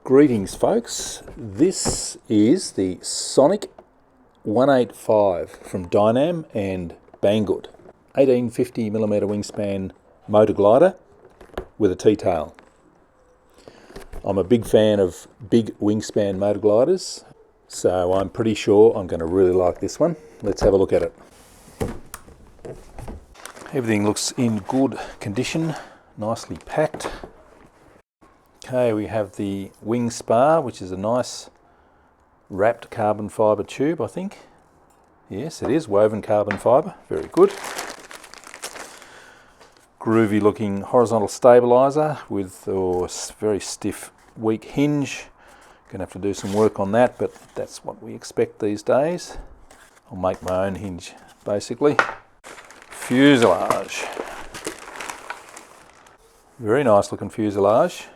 Greetings folks, this is the Sonic 185 from Dynam and BANGGOOD. 1850mm wingspan motor glider with a T-tail. I'm a big fan of big wingspan motor gliders, so I'm pretty sure I'm going to really like this one. Let's have a look at it. Everything looks in good condition, nicely packed. Okay, we have the wing spar, which is a nice wrapped carbon fibre tube, I think. Yes, it is, woven carbon fibre, very good. Groovy looking horizontal stabiliser with a very stiff, weak hinge. Going to have to do some work on that, but that's what we expect these days. I'll make my own hinge, basically. Fuselage. Very nice looking fuselage.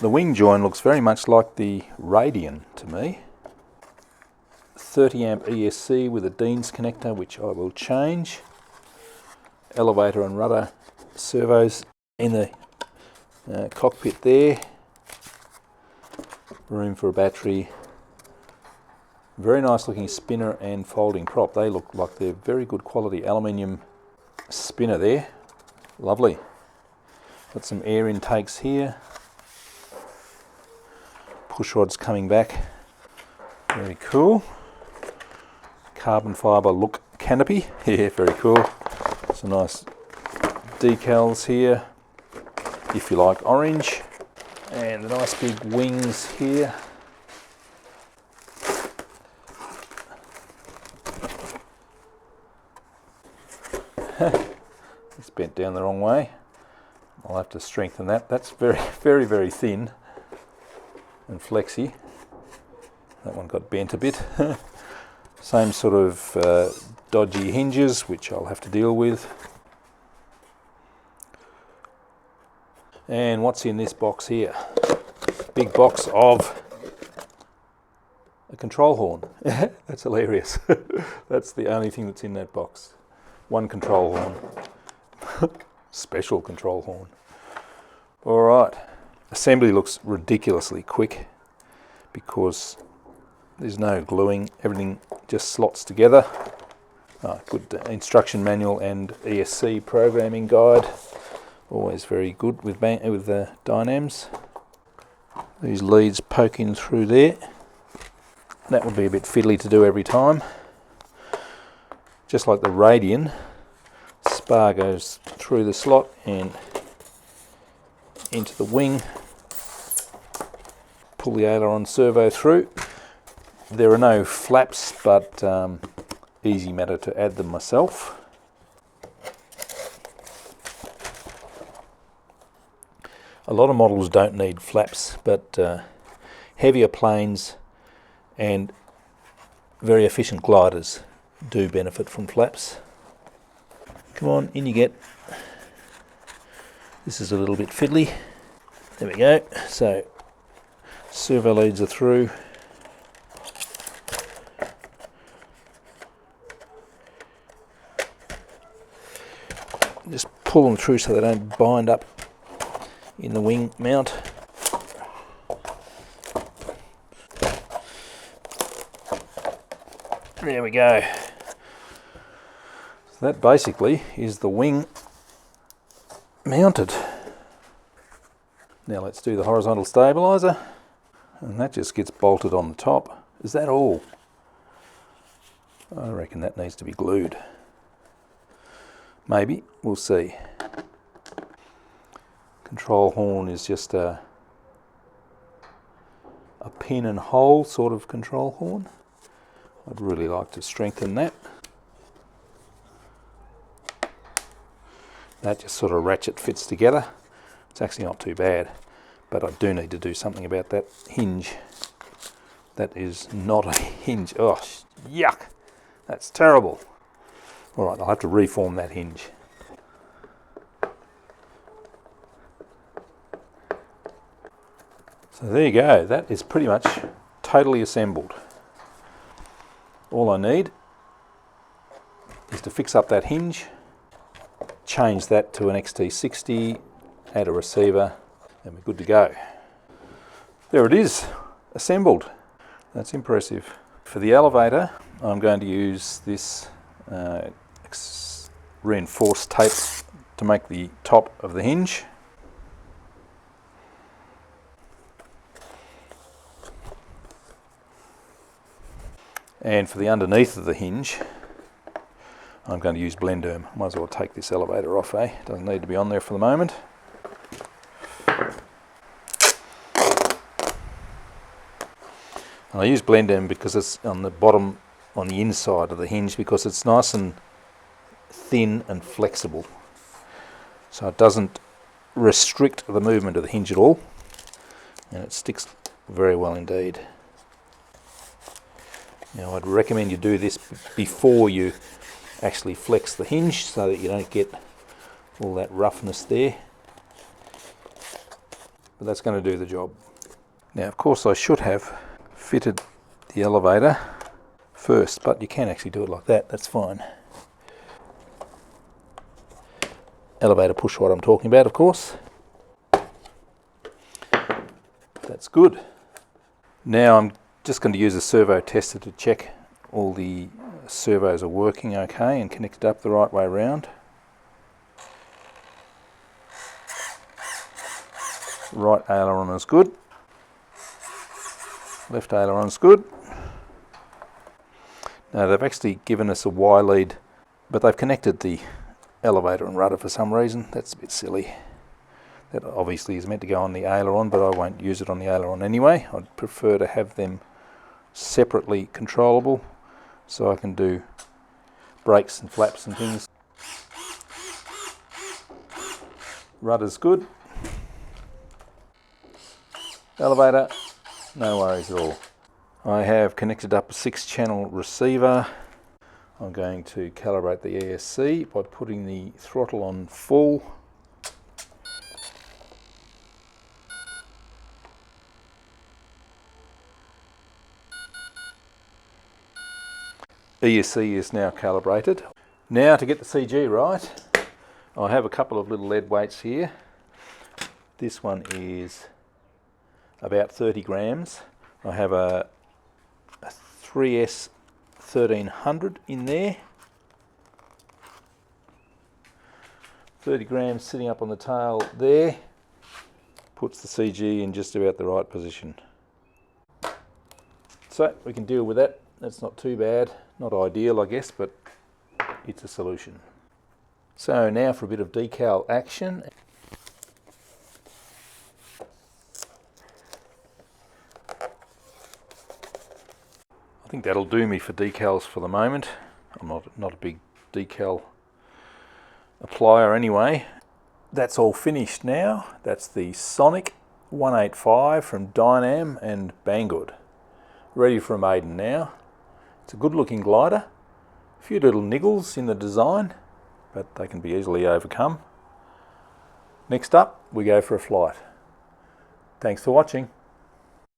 The wing join looks very much like the Radian to me. 30 amp ESC with a Dean's connector, which I will change. Elevator and rudder servos in the cockpit there. Room for a battery. Very nice looking spinner and folding prop. They look like they're very good quality aluminium spinner there. Lovely. Got some air intakes here. Push rods coming back, very cool. Carbon fibre look canopy, yeah, very cool. Some nice decals here, if you like orange, and the nice big wings here. It's bent down the wrong way. I'll have to strengthen that. That's very thin and flexy. That one got bent a bit. Same sort of dodgy hinges, which I'll have to deal with. And what's in this box here? Big box of a control horn. That's hilarious. That's the only thing that's in that box. One control horn. Special control horn. All right. Assembly looks ridiculously quick because there's no gluing, everything just slots together. Good instruction manual and ESC programming guide, always very good with the Dynams. These leads poke in through there. That would be a bit fiddly to do every time. Just like the Radian, spar goes through the slot and into the wing. Pull the aileron servo through. There are no flaps, but easy matter to add them myself. A lot of models don't need flaps, but heavier planes and very efficient gliders do benefit from flaps. Come on, in you get. This is a little bit fiddly. There we go. So servo leads are through. Just pull them through so they don't bind up in the wing mount. There we go. So that basically is the wing mounted. Now let's do the horizontal stabiliser, and that just gets bolted on the top. Is that all? I reckon that needs to be glued. Maybe, we'll see. Control horn is just a pin and hole sort of control horn. I'd really like to strengthen that. That just sort of ratchet fits together. It's actually not too bad, but I do need to do something about that hinge. That is not a hinge. Oh, yuck! That's terrible. All right, I'll have to reform that hinge. So there you go. That is pretty much totally assembled. All I need is to fix up that hinge, change that to an XT60, add a receiver, and we're good to go. There it is, assembled. That's impressive. For the elevator, I'm going to use this reinforced tape to make the top of the hinge. And for the underneath of the hinge, I'm going to use Blenderm. Might as well take this elevator off, eh? Doesn't need to be on there for the moment. And I use Blenderm because it's on the bottom, on the inside of the hinge, because it's nice and thin and flexible. So it doesn't restrict the movement of the hinge at all. And it sticks very well indeed. Now I'd recommend you do this before you actually flex the hinge so that you don't get all that roughness there. But that's going to do the job. Now of course I should have fitted the elevator first, but you can actually do it like that, that's fine. Elevator push rod I'm talking about, of course. That's good. Now I'm just going to use a servo tester to check all the servos are working okay and connected up the right way around. Right aileron is good. Left aileron is good. Now they've actually given us a Y lead, but they've connected the elevator and rudder for some reason. That's a bit silly. That obviously is meant to go on the aileron, but I won't use it on the aileron anyway. I'd prefer to have them separately controllable so I can do brakes and flaps and things. Rudder's good. Elevator, no worries at all. I have connected up a 6-channel receiver. I'm going to calibrate the ESC by putting the throttle on full. ESC is now calibrated. Now to get the CG right, I have a couple of little lead weights here. This one is about 30 grams. I have a 3S 1300 in there. 30 grams sitting up on the tail there. Puts the CG in just about the right position. So we can deal with that. That's not too bad. Not ideal, I guess, but it's a solution. So now for a bit of decal action. I think that'll do me for decals for the moment. I'm not a big decal applier anyway. That's all finished now. That's the Sonic 185 from Dynam and BANGGOOD. Ready for a maiden now. It's a good looking glider. A few little niggles in the design, but they can be easily overcome. Next up, we go for a flight. Thanks for watching.